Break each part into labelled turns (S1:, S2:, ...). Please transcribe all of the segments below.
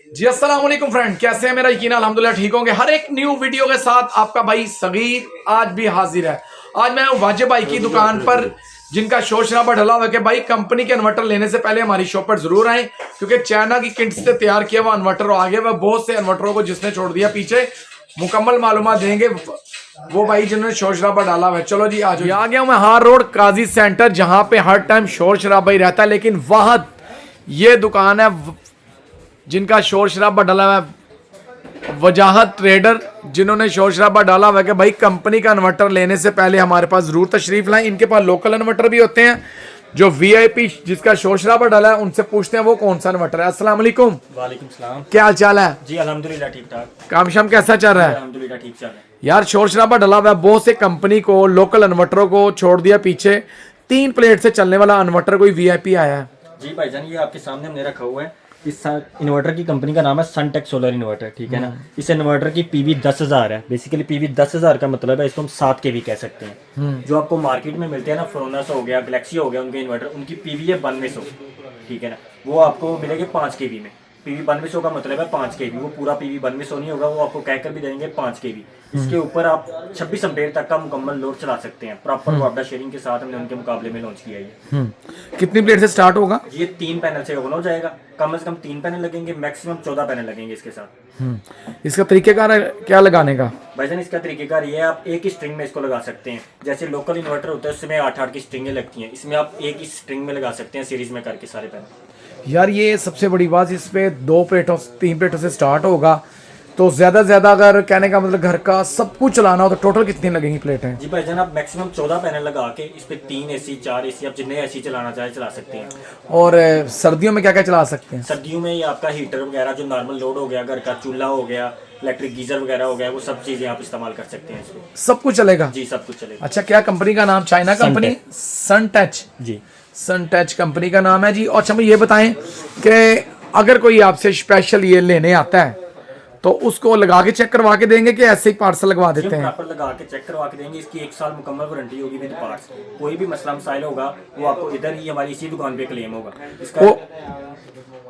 S1: जी अस्सलाम वालेकुम फ्रेंड, कैसे हैं? मेरा यकीन अल्हम्दुलिल्लाह ठीक होंगे। हर एक न्यू वीडियो के साथ आपका भाई सगीर आज भी हाजिर है। आज मैं हूं वाजिब भाई की दुकान पर, जिनका शोर शराबा ढला हुआ है कि भाई कंपनी के इन्वर्टर लेने से पहले हमारी शॉप पर जरूर आए, क्योंकि चाइना की किट से तैयार किया हुआ इन्वर्टर आगे वह बहुत से इन्वर्टरों को जिसने छोड़ दिया पीछे। मुकम्मल मालूमात देंगे वो भाई जिन्होंने शोर शराबा डाला हुआ है। चलो जी आज आ गया हूँ मैं हार रोड काजी सेंटर, जहां पे हर टाइम शोर शराबा ही रहता है, लेकिन वहां ये दुकान है जिनका शोर शराबा डाला हुआ है, वजाहत ट्रेडर, जिन्होंने शोर शराबा डाला हुआ है कि भाई कंपनी का इन्वर्टर लेने से पहले हमारे पास जरूर तशरीफ लाएं। इनके पास लोकल इन्वर्टर भी होते हैं। जो वीआईपी जिसका शोर शराबा डाला है उनसे पूछते हैं वो कौन सा इन्वर्टर है। अस्सलाम वालेकुम।
S2: वालेकुम सलाम।
S1: क्या हाल चाल है?
S2: जी अल्हम्दुलिल्लाह ठीक ठाक।
S1: काम शाम कैसा चल रहा है?
S2: अल्हम्दुलिल्लाह ठीक चल रहा है।
S1: यार शोर शराबा डाला हुआ है, बहुत से कंपनी को लोकल इन्वर्टरों को छोड़ दिया पीछे। 3 प्लेट से चलने वाला इन्वर्टर कोई वीआईपी आया है।
S2: जी भाईजान, ये आपके सामने हमने रखा हुआ है। इस इन्वर्टर की कंपनी का नाम है सनटेक सोलर इन्वर्टर, ठीक है ना। इस इन्वर्टर की पीवी 10,000 है। बेसिकली पीवी 10,000 का मतलब है इसको हम 7 के भी कह सकते हैं। जो आपको मार्केट में मिलते हैं ना, फ्रोनस हो गया, गैलेक्सी हो गया, उनके इन्वर्टर उनकी पीवी है 9200, ठीक है ना। वो आपको मिलेंगे 5 के बी में। पीवी 9200 का मतलब है 5 के बी। वो पूरा पीवी 9200 नहीं होगा, वो आपको कहकर भी देंगे 5 के बी। इसके ऊपर आप 26 एम्पेयर तक का मुकम्मल लोड चला सकते हैं। प्रॉपर वापडा शेयरिंग के साथ हमने उनके मुकाबले में लॉन्च किया है।
S1: कितनी प्लेट से स्टार्ट होगा?
S2: ये 3 पैनल से ऑन हो जाएगा। कम से कम 3 पैनल लगेंगे, मैक्सिमम 14 पैनल लगेंगे इसके साथ।
S1: इसका तरीकेकार है क्या लगाने का?
S2: भाईजान इसका तरीकेकार ये है, आप एक ही स्ट्रिंग में इसको लगा सकते हैं। जैसे लोकल इन्वर्टर होता है उसमें 8-8 की स्ट्रिंगें लगती हैं, इसमें आप एक ही स्ट्रिंग में लगा सकते हैं सीरीज में करके सारे पैनल।
S1: यार ये सबसे बड़ी बात, इस पे 2 प्लेटों 3 प्लेटों से स्टार्ट होगा, तो ज्यादा से ज्यादा अगर कहने का मतलब घर का सब कुछ चलाना हो तो टोटल कितनी लगेंगी प्लेटें?
S2: जी भाईजान, आप मैक्सिमम 14 पैनल लगा के इस पे 3 एसी 4 एसी आप जितने एसी चलाना चाहे चला सकते हैं।
S1: और सर्दियों में क्या क्या चला सकते हैं?
S2: सर्दियों में ये आपका हीटर वगैरह जो नॉर्मल लोड हो गया, घर का चूल्हा हो गया, इलेक्ट्रिक गीजर वगैरह हो गया, वो सब चीजें आप इस्तेमाल कर सकते हैं इसको।
S1: सब कुछ चलेगा?
S2: जी सब कुछ चलेगा।
S1: अच्छा, क्या कंपनी का नाम? China company Suntouch.
S2: जी
S1: सनटच कंपनी का नाम है जी। अच्छा मुझे ये बताएं कि अगर कोई आपसे स्पेशल ये लेने आता है तो उसको लगा के चेक करवा के देंगे कि ऐसे ही पार्सल लगवा देते हैं?
S2: प्रॉपर लगा के चेक करवा के देंगे। इसकी 1 साल मुकम्मल वारंटी होगी विद पार्ट्स। कोई भी मसला मसाइल होगा वो आपको इधर ही हमारी इसी दुकान पे क्लेम होगा इसका।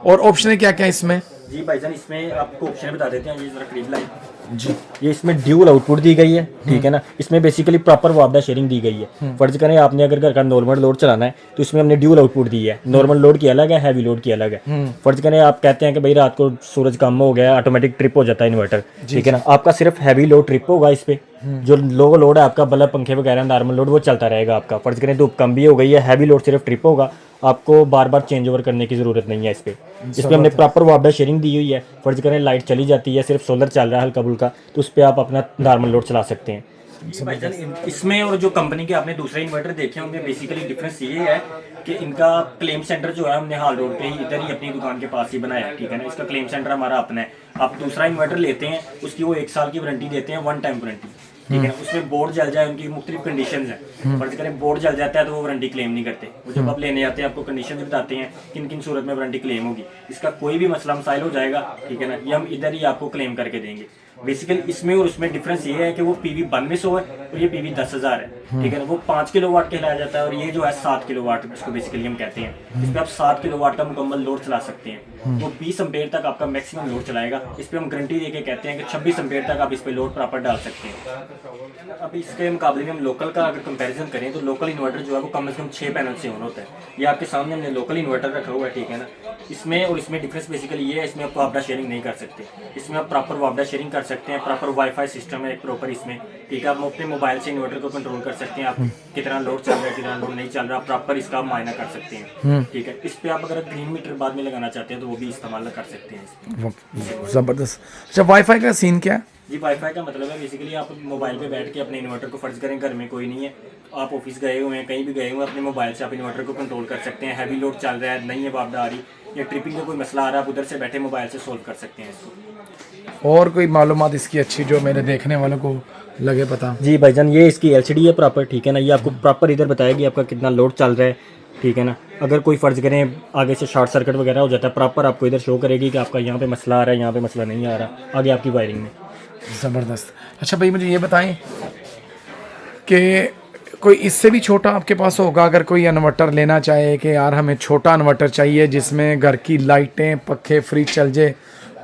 S1: और ऑप्शन क्या क्या इसमें?
S2: जी भाईजान, इसमें आपको ऑप्शन बता देते हैं। ये जरा करीब लाइए
S1: जी।
S2: ये इसमें ड्यूल आउटपुट दी गई है, ठीक है ना। इसमें बेसिकली प्रॉपर वापडा शेयरिंग दी गई है। फर्ज करें आपने अगर घर का नॉर्मल लोड चलाना है तो इसमें हमने ड्यूल आउटपुट दी है। नॉर्मल लोड की अलग है, हैवी लोड की अलग है। फर्ज करें आप कहते हैं कि भाई रात को सूरज कम हो गया, ऑटोमेटिक ट्रिप हो जाता है इन्वर्टर, ठीक है ना। आपका सिर्फ हैवी लोड ट्रिप होगा इस पे। जो लो लोड है आपका बल्ब पंखे वगैरह नॉर्मल लोड वो चलता रहेगा आपका। फर्ज करें धूप कम भी हो गई है, हैवी लोड सिर्फ ट्रिप होगा, आपको बार बार चेंज ओवर करने की जरूरत नहीं है इस पे। इसमें हमने प्रॉपर वापडा शेयरिंग दी हुई है। फर्ज करें लाइट चली जाती है, सिर्फ सोलर चल रहा है हल्का फुल्का, तो उस पर आप अपना नॉर्मल लोड चला सकते हैं। इसमें और जो कंपनी के आपने दूसरे इन्वर्टर देखे होंगे, बेसिकली डिफरेंस ये है कि इनका क्लेम सेंटर जो है हमने हाल रोड पे ही इधर ही अपनी दुकान के पास ही बनाया है, ठीक है ना। इसका क्लेम सेंटर हमारा अपना है। आप दूसरा इन्वर्टर लेते हैं उसकी वो 1 साल की वारंटी देते हैं, 1 टाइम वारंटी, ठीक है ना। उसमें बोर्ड जल जाए, उनकी मुख्तलिफ कंडीशन है। फर्ज करें बोर्ड जल जाता है तो वो वारंटी क्लेम नहीं करते। वो जब आप लेने आते हैं आपको कंडीशन बताते हैं किन किन सूरत में वारंटी क्लेम होगी। इसका कोई भी मसला मसाइल हो जाएगा, ठीक है ना, ये हम इधर ही आपको क्लेम करके देंगे। बेसिकली इसमें और उसमें डिफरेंस ये है कि वो पीवी 9200 है और ये पीवी 10,000 है, ठीक है ना। वो 5 किलोवाट कहलाया जाता है और ये जो है 7 किलोवाट इसको बेसिकली हम कहते हैं। इस पर आप 7 किलोवाट का मुकम्मल लोड चला सकते हैं। वो 20 एम्पेयर तक आपका मैक्सिमम लोड चलाएगा। इस पर हम गारंटी देके कहते हैं कि 26 एम्पेयर तक आप इस पर लोड प्रॉपर डाल सकते हैं। अब इसके मुकाबले में हम लोकल का अगर कंपैरिजन करें तो लोकल इन्वर्टर जो है वो कम से कम 6 पैनल से ऑन होता है। ये आपके सामने हमने लोकल इन्वर्टर रखा हुआ है, ठीक है ना। इसमें और इसमें डिफरेंस बेसिकली ये है, इसमें आप वापडा शेयरिंग नहीं कर सकते। इसमें आप प्रॉपर वापडा शेयरिंग कर सकते हैं। प्रॉपर वाईफाई सिस्टम है प्रॉपर इसमें, ठीक है। आप अपने मोबाइल से इन्वर्टर को कंट्रोल कर सकते हैं। आप कितना लोड चल रहा है कितना लोड नहीं चल रहा, प्रॉपर इसका मायना कर सकते हैं, ठीक है। इस पे आप अगर 3 मीटर बाद में लगाना चाहते हैं तो वो भी इस्तेमाल कर सकते हैं।
S1: जबरदस्त। अच्छा वाईफाई का सीन क्या है?
S2: जी वाईफाई का मतलब है बेसिकली आप मोबाइल पे बैठ के अपने इन्वर्टर को, फर्ज करें घर में कोई नहीं है, आप ऑफिस गए हुए हैं, कहीं भी गए हुए हैं, अपने मोबाइल से आप इन्वर्टर को कंट्रोल कर सकते हैं। हैवी लोड चल रहा है, नहीं है वापडा आ रही या ट्रिपिंग का कोई मसला आ रहा है, आप उधर से बैठे मोबाइल से सोल्व कर सकते हैं इसको।
S1: और कोई मालूमात इसकी अच्छी जो मेरे देखने वालों को लगे पता?
S2: जी भाईजान, ये इसकी LCD है प्रॉपर, ठीक है ना। ये आपको प्रॉपर इधर बताएगी आपका कितना लोड चल रहा है, ठीक है ना। अगर कोई फ़र्ज़ करें आगे से शॉर्ट सर्किट वगैरह हो जाता है, प्रॉपर आपको इधर शो करेगी कि आपका यहाँ पे मसला आ रहा है, यहाँ पे मसला नहीं आ रहा, आगे आपकी वायरिंग में।
S1: ज़बरदस्त। अच्छा भाई मुझे ये बताएं कि कोई इससे भी छोटा आपके पास होगा अगर कोई इन्वर्टर लेना चाहे कि यार हमें छोटा इन्वर्टर चाहिए जिसमें घर की लाइटें पक्खे फ्रिज चल जाए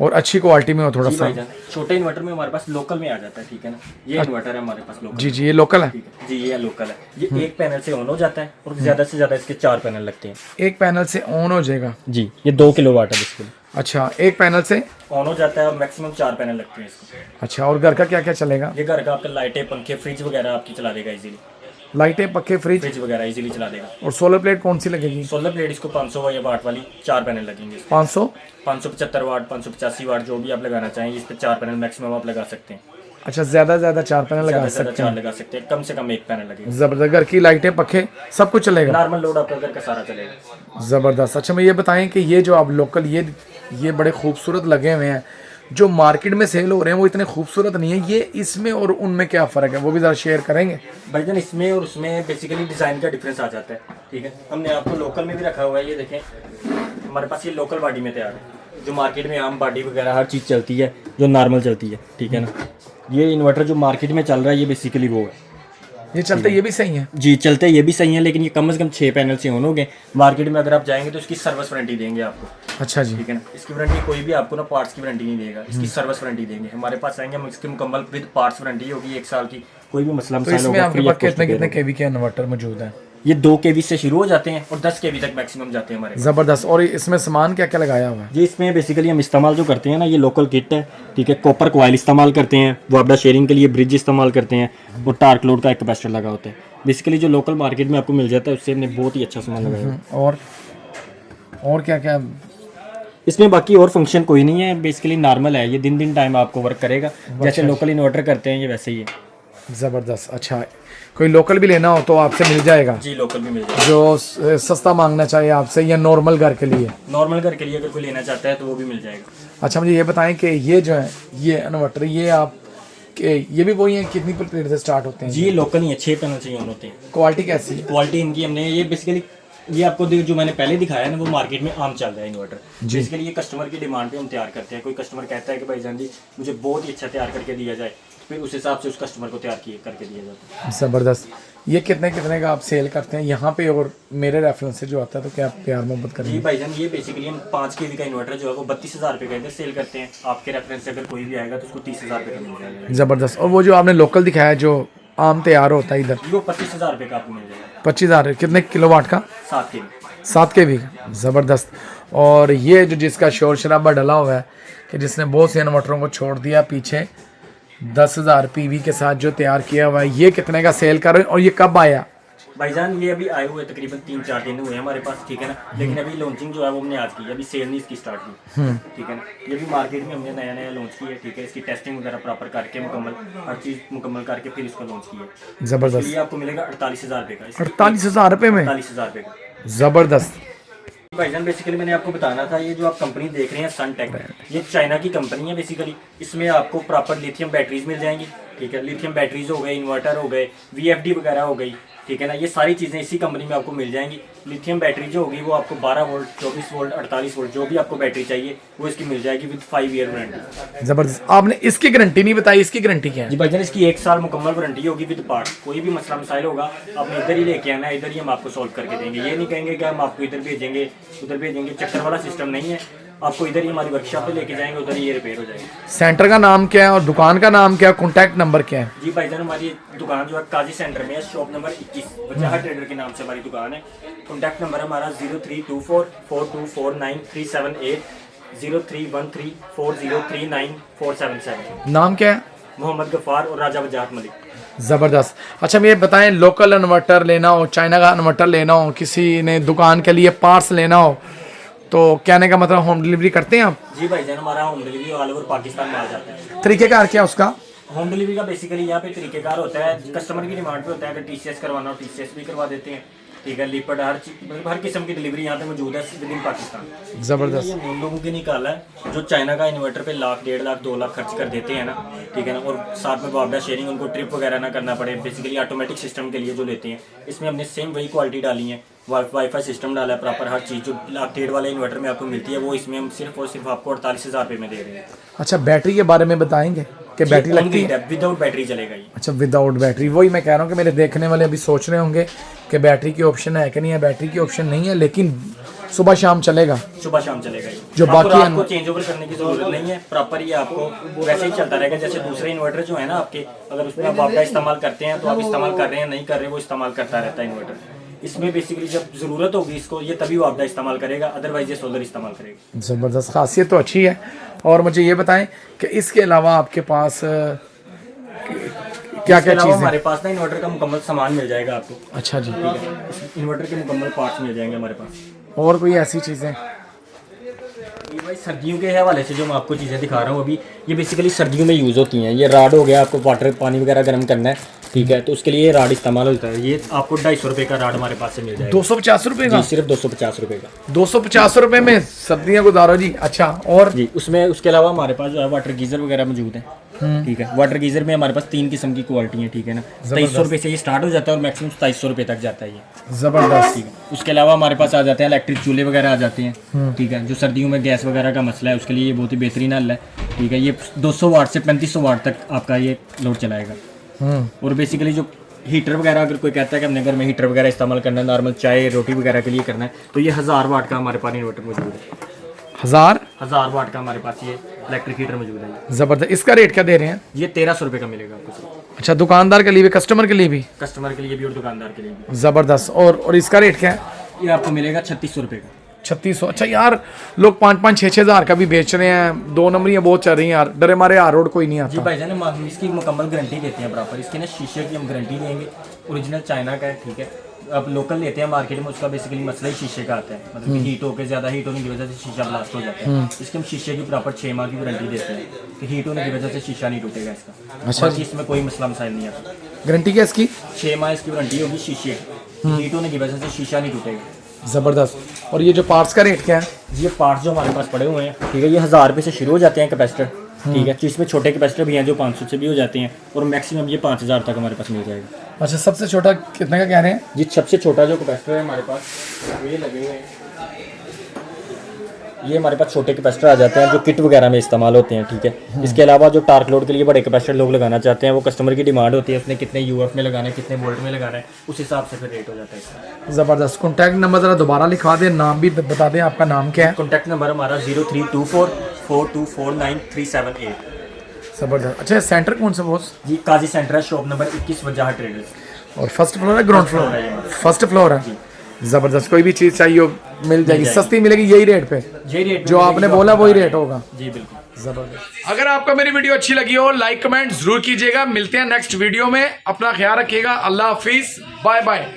S1: और अच्छी क्वालिटी में हो थोड़ा
S2: जी
S1: सा।
S2: भाईजान, छोटे इन्वर्टर में हमारे पास लोकल में आ जाता है, ठीक है ना। ये इन्वर्टर है हमारे पास लोकल।
S1: जी जी, ये लोकल है।
S2: ठीक है जी, ये लोकल है। ये एक पैनल से ऑन हो जाता है और ज्यादा से ज्यादा इसके 4 पैनल लगते हैं।
S1: एक पैनल से ऑन हो जाएगा।
S2: जी, ये 2 किलोवाट है बिल्कुल।
S1: अच्छा, एक पैनल से
S2: ऑन हो जाता है और मैक्सिमम 4 पैनल लगते हैं इसको।
S1: अच्छा, और घर का क्या क्या चलेगा?
S2: ये घर का आपका लाइटें, पंखे, फ्रिज वगैरह आपकी चला देगा इजीली।
S1: लाइटें, पक्के, फ्रिज
S2: वगैरह इजीली चला देगा।
S1: और सोलर प्लेट कौन सी लगेगी?
S2: सोलर प्लेट इसको 500 या वाट वाली 4 पैनल लगेंगे।
S1: 500
S2: 575 वाट, 585 वाट, जो भी आप लगाना चाहें, इस पे 4 पैनल मैक्सिमम आप लगा सकते हैं।
S1: अच्छा, ज्यादा ज्यादा 4 पैनल लगा सकते
S2: 4
S1: हैं।
S2: लगा सकते हैं, कम से कम 1 पैनल लगेगा।
S1: जबरदस्त। घर की लाइटें, पखे सब कुछ चलेगा।
S2: नॉर्मल लोड आपका घर का सारा चलेगा।
S1: जबरदस्त। अच्छा, मैं ये बताएं कि ये जो आप लोकल ये बड़े खूबसूरत लगे हुए हैं, जो मार्केट में सेल हो रहे हैं वो इतने खूबसूरत नहीं है, ये इसमें और उनमें क्या फ़र्क है, वो भी ज़रा शेयर करेंगे?
S2: भाईजान, इसमें और उसमें बेसिकली डिज़ाइन का डिफरेंस आ जाता है, ठीक है। हमने आपको लोकल में भी रखा हुआ है, ये देखें हमारे पास ये लोकल बॉडी में तैयार है। जो मार्केट में आम बॉडी वगैरह हर चीज़ चलती है, जो नॉर्मल चलती है, ठीक है ना। ये इन्वर्टर जो मार्केट में चल रहा है, ये बेसिकली वो है।
S1: ये चलते ये भी सही है?
S2: जी, चलते ये भी सही है, लेकिन ये कम से कम 6 पैनल से ऑन हो गए। मार्केट में अगर आप जाएंगे तो इसकी सर्विस वारंटी देंगे आपको।
S1: अच्छा जी।
S2: ठीक है ना। इसकी वारंटी कोई भी आपको ना पार्ट्स की वारंटी नहीं देगा, इसकी सर्विस वारंटी देंगे। हमारे पास आएंगे, हम इसकी मुकम्मल विद पार्ट्स वारंटी होगी 1 साल की। कोई भी मसला
S1: तो इसमें आपके पास कितने कितने केवी के इन्वर्टर मौजूद हैं?
S2: ये 2 केवी से शुरू हो जाते हैं और 10 केवी तक मैक्सिमम जाते हैं हमारे।
S1: ज़बरदस्त। और इसमें सामान क्या क्या लगाया हुआ है?
S2: जी, इसमें बेसिकली हम इस्तेमाल जो करते हैं ना, ये लोकल किट है, ठीक है। कॉपर कॉइल इस्तेमाल करते हैं, वापडा शेयरिंग के लिए ब्रिज इस्तेमाल करते हैं, और टार्क लोड का एक कैपेसिटर लगा होता है। बेसिकली जो लोकल मार्केट में आपको मिल जाता है, उससे हमने बहुत ही अच्छा सामान लगाया है।
S1: और क्या क्या
S2: इसमें बाकी और फंक्शन कोई नहीं है, बेसिकली नॉर्मल है। ये दिन टाइम आपको वर्क करेगा, जैसे लोकल इन्वर्टर करते हैं, ये वैसे ही है।
S1: ज़बरदस्त। अच्छा, कोई लोकल भी लेना हो तो आपसे मिल जाएगा?
S2: जी, लोकल भी मिल जाएगा।
S1: जो सस्ता मांगना चाहिए आपसे, या नॉर्मल घर के लिए?
S2: नॉर्मल घर के लिए अगर कोई लेना चाहता है तो वो भी मिल जाएगा।
S1: अच्छा, मुझे ये बताएं कि ये जो है ये इन्वर्टर, ये आप ये भी वही है, कितनी प्लेट से स्टार्ट होते हैं?
S2: जी, ये लोकल ही है, 6 पैनल से ऑन होते हैं।
S1: क्वालिटी कैसी है?
S2: क्वालिटी इनकी हमने ये बेसिकली ये आपको जो मैंने पहले दिखाया ना, वो मार्केट में आम चल रहा है इन्वर्टर। बेसिकली ये कस्टमर की डिमांड पे हम तैयार करते हैं। कोई कस्टमर कहता है कि भाईजान जी मुझे बहुत ही अच्छा तैयार करके दिया जाए, फिर उस हिसाब से उस कस्टमर को तैयार करके दिया जाता है।
S1: ज़बरदस्त। ये कितने कितने का आप सेल करते हैं यहाँ पे, और मेरे रेफरेंस से जो आता है तो क्या प्यार मोहब्बत
S2: जी
S1: करेंगे?
S2: भाईजान, ये बेसिकली हम 5 केवी का इन्वर्टर जो है वो 32,000 रुपये का इधर सेल करते हैं। आपके रेफरेंस से अगर कोई भी आएगा तो उसको 30,000 रुपये का मिल जाएगा।
S1: ज़बरदस्त। और वो जो आपने लोकल दिखाया जो आम तैयार होता है इधर,
S2: वो 25,000 रुपये का आपको मिल जाएगा।
S1: 25,000? कितने किलोवाट का?
S2: 7 केवी।
S1: 7 के भी। ज़बरदस्त। और ये जो जिसका शोर शराबा डला हुआ है कि जिसने बहुत से इन्वर्टरों को छोड़ दिया पीछे, 10,000 पीवी के साथ जो तैयार किया हुआ है, ये कितने का सेल कर रहे हैं और ये कब आया?
S2: भाईजान, ये अभी आए हुए तकरीबन 3-4 दिन हुए हैं हमारे पास, ठीक है ना। लेकिन अभी लॉन्चिंग जो है वो हमने आज की, अभी सेल नहीं इसकी स्टार्ट की, ठीक है ना। ये भी मार्केट में हमने नया लॉन्च की है, ठीक है। इसकी टेस्टिंग वगैरह प्रॉपर करके हर चीज़ मुकम्मल करके फिर इसको लॉन्च की है।
S1: ज़बरदस्त।
S2: ये आपको मिलेगा 48,000 रुपये का।
S1: 48,000 रुपये में?
S2: 48,000 रुपये का।
S1: ज़बरदस्त।
S2: भाईजान, बेसिकली मैंने आपको बताना था, ये जो आप कंपनी देख रहे हैं सनटेक, ये चाइना की कंपनी है बेसिकली। इसमें आपको प्रॉपर लिथियम बैटरीज मिल जाएंगी, ठीक है। लिथियम बैटरीज हो गए, इन्वर्टर हो गए, VFD वगैरह हो गई, ठीक है ना। ये सारी चीज़ें इसी कंपनी में आपको मिल जाएंगी। लिथियम बैटरी जो होगी वो आपको 12 वोल्ट, 24 वोल्ट, 48 वोल्ट, जो भी आपको बैटरी चाहिए वो इसकी मिल जाएगी विद 5 ईयर वारंटी।
S1: ज़बरदस्त। आपने इसकी गारंटी नहीं बताई, इसकी गारंटी क्या है?
S2: जी भाईजान, इसकी 1 साल मुकम्मल वारंटी होगी विद पार्ट। कोई भी मसला मसाइल होगा आपने इधर ही लेके आना है, इधर ही हम आपको सॉल्व करके देंगे। ये नहीं कहेंगे कि हम आपको इधर भेजेंगे उधर भेजेंगे, चक्कर वाला सिस्टम नहीं है। आपको इधर ही हमारी वर्कशॉप पे लेके जाएंगे, उधर ही ये रिपेयर हो जाएगी।
S1: सेंटर का नाम क्या है और दुकान का नाम क्या है, कॉन्टैक्ट नंबर क्या है?
S2: जी भाईजान, हमारी दुकान जो है काजी सेंटर में है, शॉप नंबर 21, वजह ट्रेडर के नाम से हमारी दुकान है। कॉन्टैक्ट नंबर हमारा 0324424937 0313403947
S1: नाम क्या है?
S2: मोहम्मद गफ़ार और राजा वजाहत मलिक।
S1: ज़बरदस्त। अच्छा, मैं ये बताएं, लोकल इन्वर्टर लेना हो, चाइना का इन्वर्टर लेना हो, किसी ने दुकान के लिए पार्ट्स लेना हो, तो कहने का मतलब होम डिलीवरी करते हैं आप?
S2: जी भाईजान, हमारा home delivery all over Pakistan में आ जाता है।
S1: तरीक़ेकार क्या उसका?
S2: होम डिलीवरी का बेसिकली यहाँ पे तरीकेकार होता है, कस्टमर की डिमांड पे होता है। अगर TCS करवाना हो TCS भी करवा देते हैं, ठीक है। लिपट हर किस्म की डिलीवरी यहाँ पे मौजूद है विद इन पाकिस्तान।
S1: ज़बरदस्त।
S2: ये उन लोगों की निकाला है जो चाइना का इन्वर्टर पे 1,00,000, 1.5 लाख, 2 लाख खर्च कर देते हैं ना, ठीक है ना। और साथ में वापडा शेयरिंग, उनको ट्रिप वगैरह ना करना पड़े, बेसिकली ऑटोमेटिक सिस्टम के लिए जो लेते हैं। इसमें हमने सेम वही क्वालिटी डाली है, वाईफाई सिस्टम डाला है प्रॉपर। हर चीज़ जो 1,00,000 वाले इन्वर्टर में आपको मिलती है वो इसमें हम सिर्फ और सिर्फ आपको 48,000 रुपये में दे रहे हैं।
S1: अच्छा, बैटरी के बारे में बताएंगे कि बैटरी लगती है?
S2: विदाउट बैटरी चलेगा ये।
S1: अच्छा, विदाउट बैटरी। वही मैं कह रहा हूँ कि मेरे देखने वाले अभी सोच रहे होंगे कि बैटरी की ऑप्शन है कि नहीं है। बैटरी की ऑप्शन नहीं है, लेकिन सुबह शाम चलेगा?
S2: सुबह शाम चलेगा ये।
S1: जो
S2: आपको
S1: बाकी
S2: रात को चेंज ओवर करने की जरूरत नहीं है, प्रॉपर ये आपको वैसे ही चलता रहेगा जैसे दूसरे इन्वर्टर जो है ना आपके, अगर उसमें आप वापडा इस्तेमाल करते हैं तो आप इस्तेमाल कर रहे हैं, नहीं कर रहे वो इस्तेमाल करता रहता है इन्वर्टर। इसमें बेसिकली जब जरूरत होगी इसको ये तभी वापडा इस्तेमाल करेगा, अदरवाइज ये सोलर इस्तेमाल करेगा।
S1: ज़बरदस्त, खासियत तो अच्छी है। और मुझे ये बताएं कि इसके अलावा आपके पास क्या क्या चीज़ है?
S2: हमारे पास ना इन्वर्टर का मुकम्मल सामान मिल जाएगा आपको।
S1: अच्छा जी,
S2: इन्वर्टर के मुकम्मल पार्ट्स मिल जाएंगे हमारे पास।
S1: और कोई ऐसी चीज़ें?
S2: ये भाई सर्दियों के हवाले से जो मैं आपको चीज़ें दिखा रहा हूँ अभी, ये बेसिकली सर्दियों में यूज़ होती हैं। ये राड हो गया, आपको वाटर पानी वगैरह गर्म करना है, ठीक है, तो उसके लिए ये राड इस्तेमाल होता है। ये आपको 250 रुपये का राड हमारे पास से मिल जाएगा।
S1: 250 रुपये का?
S2: जी, सिर्फ 250 रुपये का।
S1: 250 रुपये में सर्दियाँ गुजारो जी। अच्छा, और
S2: जी उसमें उसके अलावा हमारे पास जो है वाटर गीज़र वगैरह मौजूद है, ठीक है। वाटर गीज़र में हमारे पास 3 किस्म की क्वालिटी है, ठीक है ना। 2300 रुपये से ये स्टार्ट हो जाता है और मैक्सिमम 2700 रुपये तक जाता है ये।
S1: ज़बरदस्त।
S2: ठीक है, उसके अलावा हमारे पास आ जाते हैं इलेक्ट्रिक चूल्हे वगैरह आ जाते हैं, ठीक है, जो सर्दियों में गैस वगैरह का मसला है उसके लिए ये बहुत ही बेहतरीन हल है, ठीक है। ये 200 वाट से 3500 वाट तक आपका ये लोड चलाएगा। और बेसिकली जो हीटर वगैरह अगर कोई कहता है कि अपने घर में हीटर वगैरह इस्तेमाल करना है, नॉर्मल चाय रोटी वगैरह के लिए करना है, तो ये 1000 वाट का हमारे पास इन्वर्टर मौजूद है।
S1: 1000
S2: वाट का हमारे पास ये इलेक्ट्रिक हीटर मौजूद है।
S1: ज़बरदस्त। इसका रेट क्या दे रहे हैं?
S2: ये 1300 रुपये का मिलेगा आपको।
S1: अच्छा, दुकानदार के लिए भी, कस्टमर के लिए भी?
S2: कस्टमर के लिए भी और दुकानदार के लिए भी।
S1: ज़बरदस्त। और इसका रेट क्या है?
S2: ये आपको मिलेगा 3600 रुपये का।
S1: 3600। अच्छा यार, लोग 5-5, 6-6 हज़ार का भी बेच रहे हैं। 2 नंबरियाँ बहुत चल रही हैं यार, डरे मारे यार रोड कोई नहीं
S2: जी
S1: आता।
S2: भाईजान, हम इसकी मुकम्मल गारंटी देते हैं प्रॉपर। इसकी ना शीशे की हम गारंटी देंगे, ओरिजिनल चाइना का है, ठीक है। अब लोकल लेते हैं मार्केट में, उसका बेसिकली मसला ही शीशे का आता है, मतलब कि हीट होकर ज़्यादा हीट होने की वजह से शीशा ब्लास्ट हो जाता है। इसकी हम शीशे की प्रॉपर 6 माह की गारंटी देते हैं कि हीट होने की वजह से शीशा नहीं टूटेगा इसका।
S1: अच्छा,
S2: इसमें कोई मसला मसाइल नहीं आता।
S1: गारंटी क्या इसकी?
S2: 6 माह इसकी वारंटी होगी शीशे की, हीट होने की वजह से शीशा नहीं टूटेगा।
S1: ज़बरदस्त। और ये जो पार्ट्स का रेट क्या है?
S2: ये पार्ट्स जो हमारे पास पड़े हुए हैं, ठीक है, ये 1000 रुपये से शुरू हो जाते हैं कैपेसिटर, ठीक है। इसमें छोटे कैपेसिटर भी हैं जो 500 से भी हो जाते हैं और मैक्सिमम ये 5000 तक हमारे पास मिल जाएगा।
S1: अच्छा, सबसे छोटा कितने का कह रहे हैं?
S2: जी सबसे छोटा जो कैपेसिटर है हमारे पास ये लगे हुए हैं, ये हमारे पास छोटे कैपेसिटर आ जाते हैं जो किट वगैरह में इस्तेमाल होते हैं, ठीक है। इसके अलावा जो टार्क लोड के लिए बड़े कैपेसिटर लोग लगाना चाहते हैं, वो कस्टमर की डिमांड होती है, उसने कितने यूएफ में लगाना है, कितने वोल्ट में लगाना है, उस हिसाब से फिर रेट हो जाता है इसका।
S1: ज़बरदस्त। कॉन्टैक्ट नंबर ज़रा दोबारा लिखवा दें, नाम भी बता दें, आपका नाम क्या है?
S2: कॉन्टैक्ट नंबर हमारा 0324 4249
S1: ज़बरदस्त। अच्छा, सेंटर कौन सा बॉस?
S2: जी काजी सेंटर है, शॉप नंबर 21 वजह ट्रेडर्स।
S1: और फर्स्ट फ्लोर है, ग्राउंड फ्लोर?
S2: है ये।
S1: फर्स्ट फ्लोर है। ज़बरदस्त। कोई भी चीज़ चाहिए हो मिल जाएगी, सस्ती मिलेगी यही रेट पे?
S2: यही रेट
S1: जो आपने बोला वही रेट होगा।
S2: जी बिल्कुल।
S1: जबरदस्त। अगर आपको मेरी वीडियो अच्छी लगी हो, लाइक कमेंट जरूर कीजिएगा। मिलते हैं नेक्स्ट वीडियो में, अपना ख्याल रखिएगा। अल्लाह हाफिज, बाय बाय।